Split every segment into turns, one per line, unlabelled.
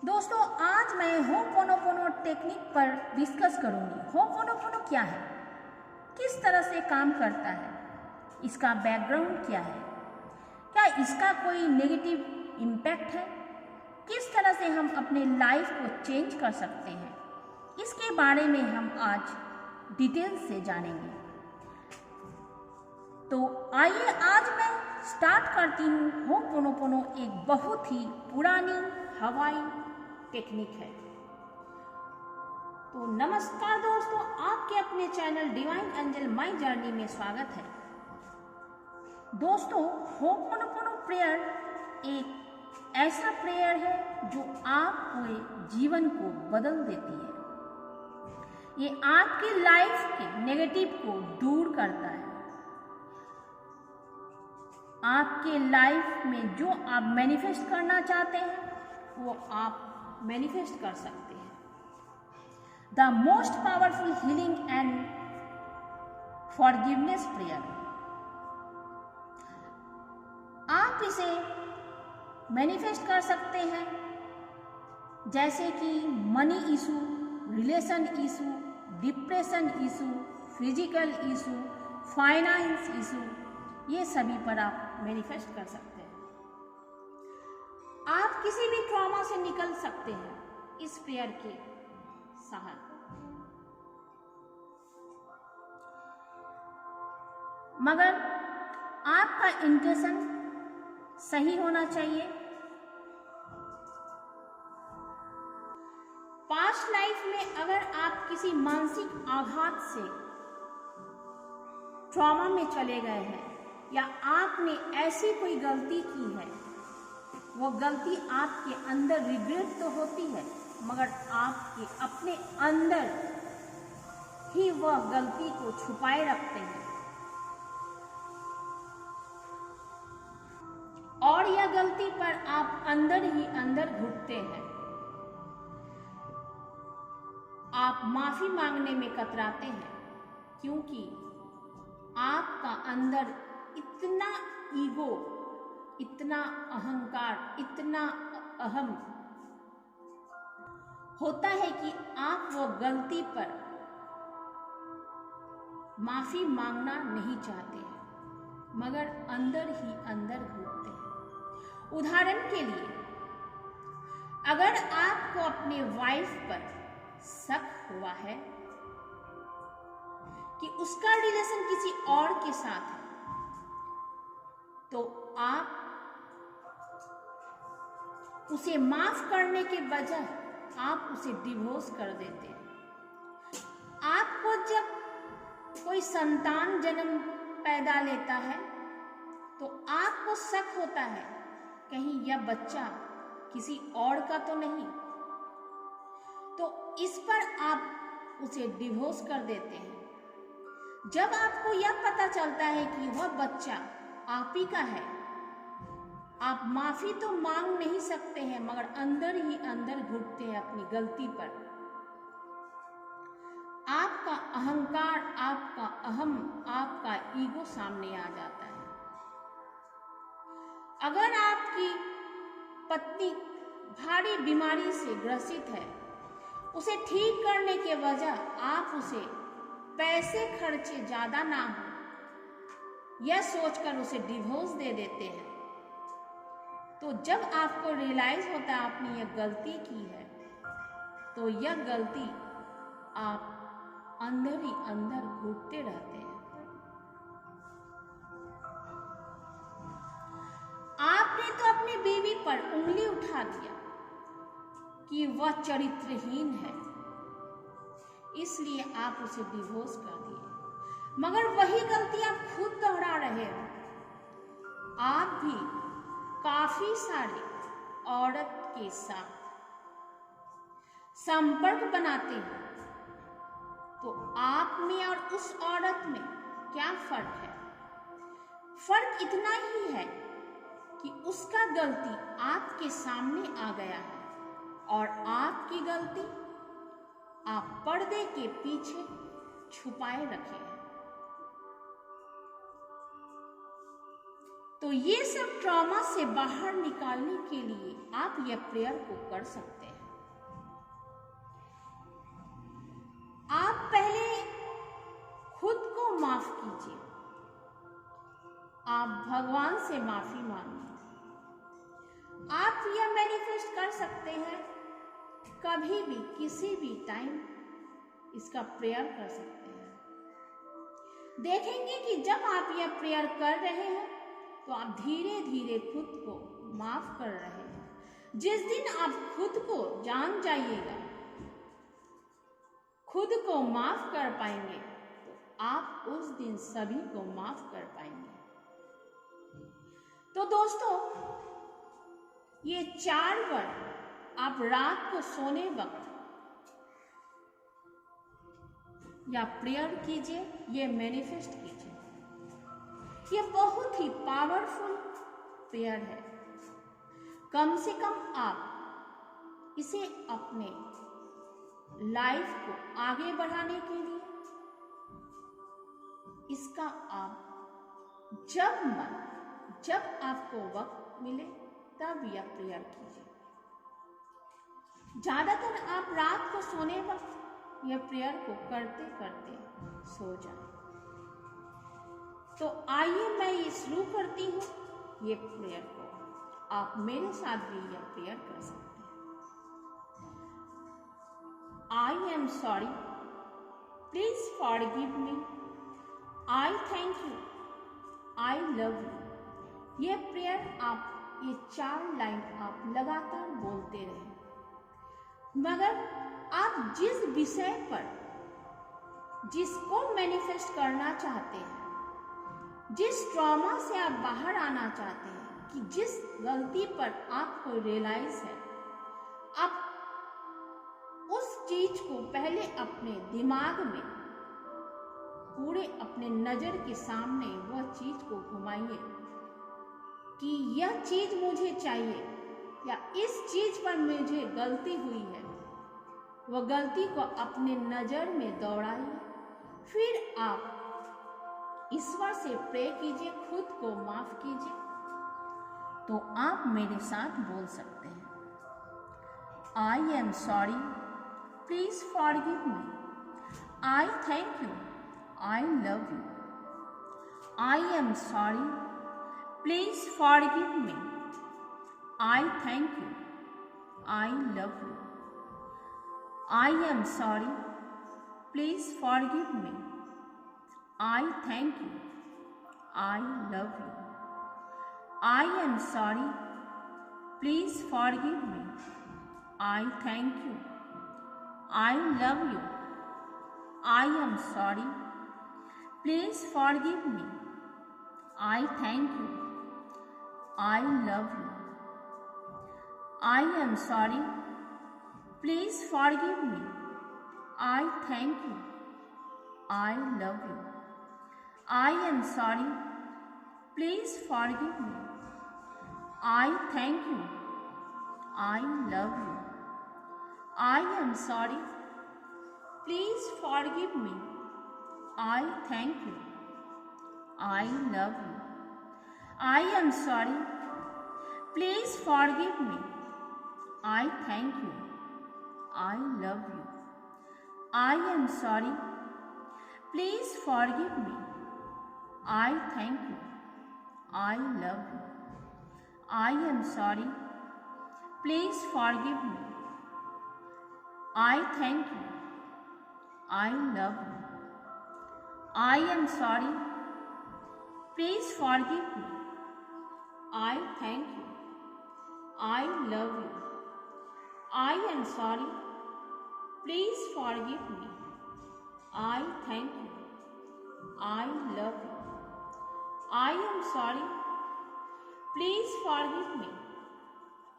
दोस्तों, आज मैं होपोनोपोनो टेक्निक पर डिस्कस करूंगी। होपोनोपोनो क्या है, किस तरह से काम करता है, इसका बैकग्राउंड क्या है, क्या इसका कोई नेगेटिव इम्पैक्ट है, किस तरह से हम अपने लाइफ को चेंज कर सकते हैं, इसके बारे में हम आज डिटेल से जानेंगे। तो आइए आज मैं स्टार्ट करती हूँ। होपोनोपोनो एक बहुत ही पुरानी हवाई टेक्निक है। तो नमस्कार दोस्तों, आपके अपने channel divine angel my journey में स्वागत है। दोस्तों, होपोनोपोनो प्रेयर एक ऐसा प्रेयर है जो आपके जीवन को बदल देती है। ये आपकी लाइफ के नेगेटिव को दूर करता है। आपके लाइफ में जो आप मैनिफेस्ट करना चाहते हैं वो आप मैनिफेस्ट कर सकते हैं। The most powerful healing and forgiveness prayer. आप इसे मैनिफेस्ट कर सकते हैं जैसे कि money issue, relation issue, depression issue, physical issue, finance issue, ये सभी पर आप मैनिफेस्ट कर सकते हैं। आप किसी भी ट्रॉमा से निकल सकते हैं इस प्रेयर के सहारे। मगर आपका इंटेंशन सही होना चाहिए। पास्ट लाइफ में अगर आप किसी मानसिक आघात से ट्रॉमा में चले गए हैं या आपने ऐसी कोई गलती की है, वो गलती आपके अंदर रिग्रेट तो होती है मगर आपके अपने अंदर ही वह गलती को छुपाए रखते हैं और यह गलती पर आप अंदर ही अंदर घुटते हैं। आप माफी मांगने में कतराते हैं क्योंकि आपका अंदर इतना ईगो, इतना अहंकार, इतना अहम होता है कि आप वो गलती पर माफी मांगना नहीं चाहते हैं मगर अंदर ही अंदर घुटते हैं। उदाहरण के लिए, अगर आपको अपने वाइफ पर शक हुआ है कि उसका रिलेशन किसी और के साथ है, तो आप उसे माफ करने के बजाय आप उसे डिवोर्स कर देते हैं। आपको जब कोई संतान जन्म पैदा लेता है तो आपको शक होता है कहीं यह बच्चा किसी और का तो नहीं, तो इस पर आप उसे डिवोर्स कर देते हैं। जब आपको यह पता चलता है कि वह बच्चा आप ही का है, आप माफी तो मांग नहीं सकते हैं मगर अंदर ही अंदर घुटते हैं अपनी गलती पर। आपका अहंकार, आपका अहम, आपका ईगो सामने आ जाता है। अगर आपकी पत्नी भारी बीमारी से ग्रसित है, उसे ठीक करने के वजह आप उसे पैसे खर्चे ज्यादा ना हो यह सोचकर उसे डिवोर्स दे देते हैं। तो जब आपको रियलाइज होता है आपने यह गलती की है, तो यह गलती आप अंदर ही अंदर घुटते रहते हैं। आपने तो अपनी बीवी पर उंगली उठा दिया कि वह चरित्रहीन है, इसलिए आप उसे डिवोर्स कर दिए, मगर वही गलती आप खुद दोहरा रहे हो। आप भी काफी सारी औरत के साथ संपर्क बनाते हैं, तो आप में और उस औरत में क्या फर्क है? फर्क इतना ही है कि उसका गलती आपके सामने आ गया है और आपकी गलती आप पर्दे के पीछे छुपाए रखे हैं। तो ये सब ट्रॉमा से बाहर निकालने के लिए आप यह प्रेयर को कर सकते हैं। आप पहले खुद को माफ कीजिए, आप भगवान से माफी मांगिए। आप यह मैनिफेस्ट कर सकते हैं, कभी भी किसी भी टाइम इसका प्रेयर कर सकते हैं। देखेंगे कि जब आप यह प्रेयर कर रहे हैं तो आप धीरे धीरे खुद को माफ कर रहे हैं। जिस दिन आप खुद को जान जाइएगा, खुद को माफ कर पाएंगे, तो आप उस दिन सभी को माफ कर पाएंगे। तो दोस्तों, ये 4 वर्ड आप रात को सोने वक्त या प्रेयर कीजिए, ये मैनिफेस्ट कीजिए। ये बहुत ही पावरफुल प्रेयर है। कम से कम आप इसे अपने लाइफ को आगे बढ़ाने के लिए इसका आप जब आपको वक्त मिले तब यह प्रेयर कीजिए। ज्यादातर आप रात को सोने वक्त यह प्रेयर को करते करते सो जाए। तो आइए मैं ये शुरू करती हूँ ये प्रेयर को। आप मेरे साथ भी यह प्रेयर कर सकते हैं। I am sorry, please forgive me, I thank you, I love you. ये प्रेयर आप ये 4 लाइन आप लगातार बोलते रहें। मगर आप जिस विषय पर जिसको मैनिफेस्ट करना चाहते हैं, जिस ट्रॉमा से आप बाहर आना चाहते हैं, कि जिस गलती पर आपको रियलाइज है, आप उस चीज को पहले अपने दिमाग में पूरे अपने नजर के सामने वह चीज को घुमाइए कि यह चीज मुझे चाहिए या इस चीज पर मुझे गलती हुई है। वह गलती को अपने नजर में दौड़ाइए। फिर आप ईश्वर से प्रे कीजिए, खुद को माफ कीजिए। तो आप मेरे साथ बोल सकते हैं, I am sorry, please forgive me, I thank you, I love you. I am sorry, please forgive me, I thank you, I love you. I am sorry, please forgive me, I thank you, I love you. I am sorry, please forgive me, I thank you, I love you. I am sorry, please forgive me, I thank you, I love you. I am sorry, please forgive me, I thank you, I love you. I am sorry, please forgive me, I thank you, I love you. I am sorry, please forgive me, I thank you, I love you. I am sorry, please forgive me, I thank you, I love you. I am sorry, please forgive me, I thank you, I love you. I am sorry, please forgive me, I thank you, I love you. I am sorry, please forgive me, I thank you, I love you. I am sorry, please forgive me, I thank you, I love you. I am sorry, please forgive me,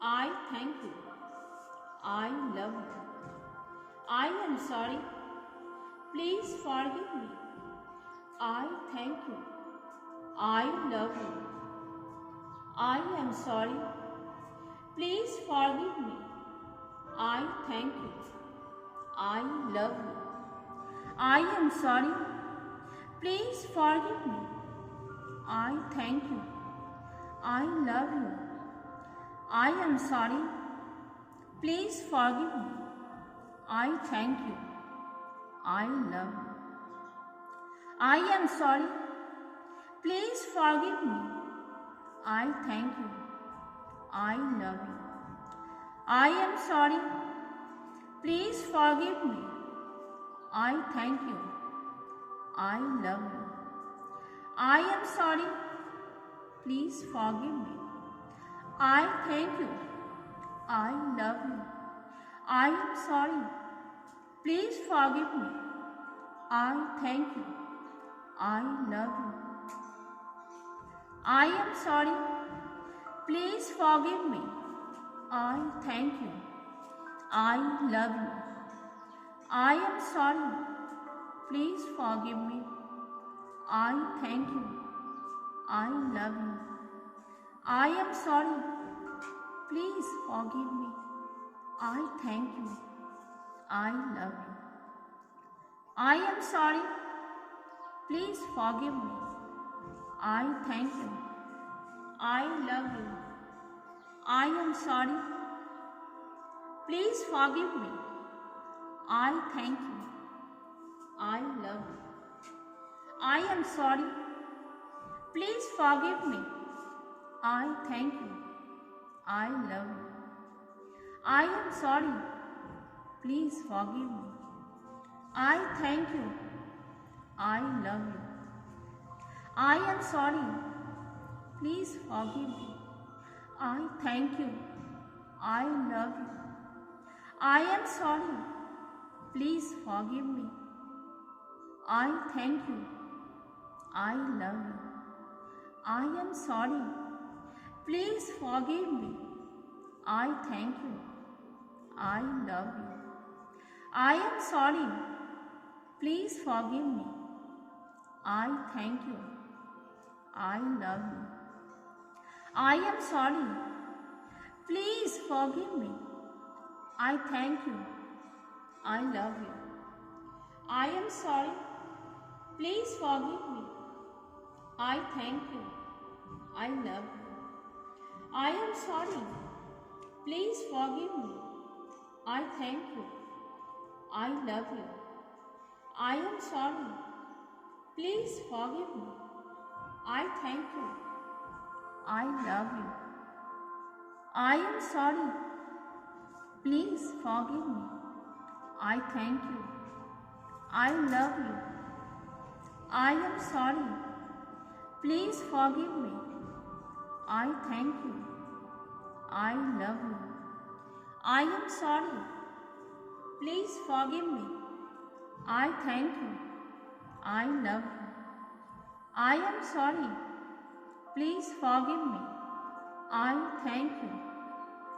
I thank you, I love you. I am sorry, please forgive me, I thank you, I love you. I am sorry, please forgive me, I thank you, I love you. I am sorry, please forgive me, I thank you, I love you. I am sorry. Please forgive me. I thank you. I love you. I am sorry. Please forgive me. I thank you. I love you. I am sorry. Please forgive me. I thank you. I love you. I am sorry. Please forgive me. I thank you. I love you. I am sorry. Please forgive me. I thank you. I love you. I am sorry. Please forgive me. I thank you. I love you. I am sorry. Please forgive me. I thank you. I love you. I am sorry. Please forgive me. I thank you. I love you. I am sorry. Please forgive me. I thank you. I love you. I am sorry. Please forgive me. I thank you. I love you. I am sorry. Please forgive me. I thank you. I love you. I am sorry. Please forgive me. I thank you. I love you. I am sorry. Please forgive me. I thank you. I love you. I am sorry. Please forgive me. I thank you. I love you. I am sorry. Please forgive me. I thank you. I love you. I am sorry. Please forgive me. I thank you. I love you. I am sorry. Please forgive me. I thank you. I love you. I am sorry. Please forgive me. I thank you. I love you. I am sorry. Please forgive me. I thank you. I love you. I am sorry. Please forgive me. I thank you. I love you. I am sorry. Please forgive me. I thank you. I love you. I am sorry. Please forgive me. I thank you. I love you. I am sorry. Please forgive me. I thank you. I love you. I am sorry. Please forgive me. I thank you.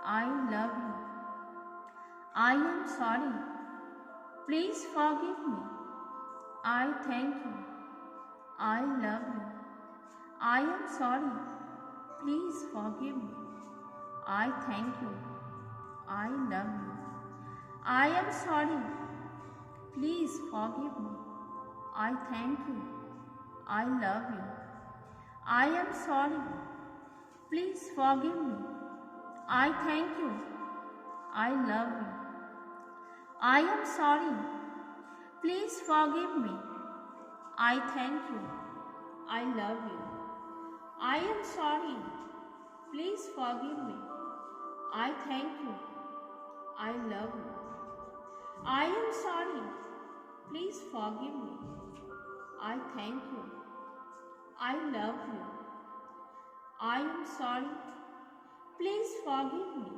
I love you. I am sorry. Please forgive me. I thank you. I love you. I am sorry. Please forgive me. I thank you. I love you. I am sorry. Please forgive me. I thank you. I love you. I am sorry. Please forgive me. I thank you. I love you. I am sorry. Please forgive me. I thank you. I love you. I am sorry. Please forgive me. I thank you. I love you. I am sorry. Please forgive me. I thank you. I love you. I am sorry. Please forgive me.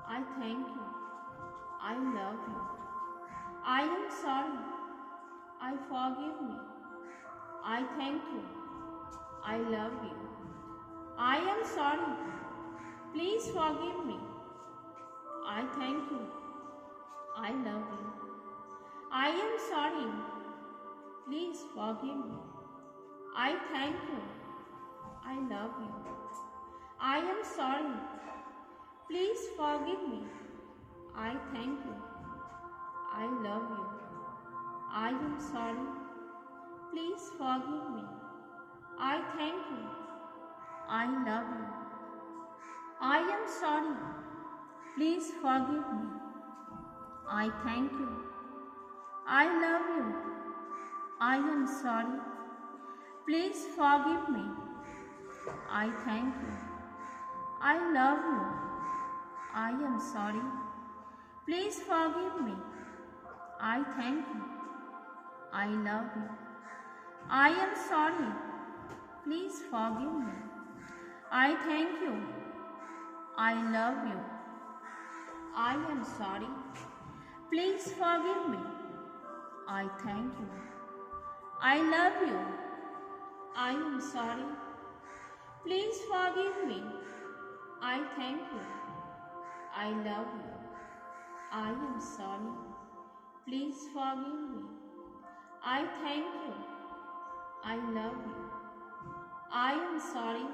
I thank you. I love you. I am sorry. I forgive me. I thank you. I love you. I am sorry. Please forgive me. I thank you. I love you. I am sorry. Please forgive me. I thank you. I love you. I am sorry. Please forgive me. I thank you. I love you. I am sorry. Please forgive me. I thank you. I love you. I am sorry. Please forgive me. I thank you. I love you. I am sorry. Please forgive me. I thank you. I love you. I am sorry. Please forgive me. I thank you. I love you. I am sorry. Please forgive me. I thank you. I love you. I am sorry. Please forgive me. I thank you. I love you. I am sorry. Please forgive me. I thank you. I love you. I am sorry. Please forgive me. I thank you. I love you. I am sorry.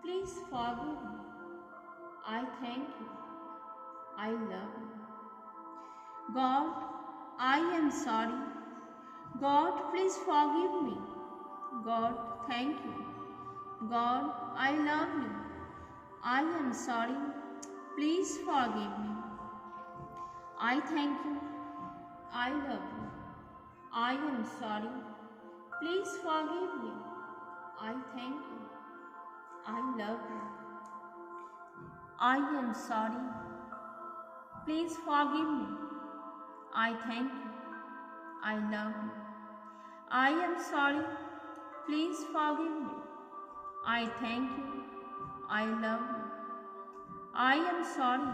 Please forgive me. I thank you. I love you. God, I am sorry. God, please forgive me. God, thank you. God, I love you. I am sorry. Please forgive me. I thank you. I love you. I am sorry. Please forgive me. I thank you. I love you. I am sorry. Please forgive me. I thank you. I love you. I am sorry. Please forgive me. I thank you. I love you. I am sorry.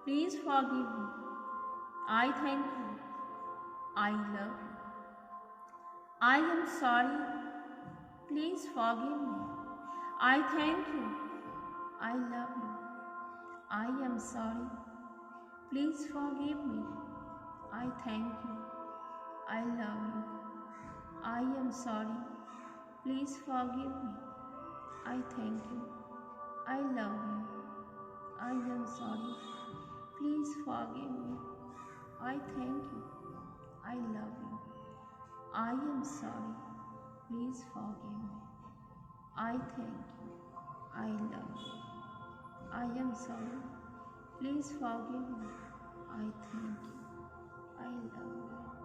Please forgive me. I thank you. I love you. I am sorry. Please forgive me. I thank you. I love you. I am sorry. Please forgive me. I thank you. I love you. I am sorry. Please forgive me. I thank you. I love you. I am sorry. Please forgive me. I thank you. I love you. I am sorry. Please forgive me. I thank you. I love you. I am sorry. Please forgive me. I thank you. I love you.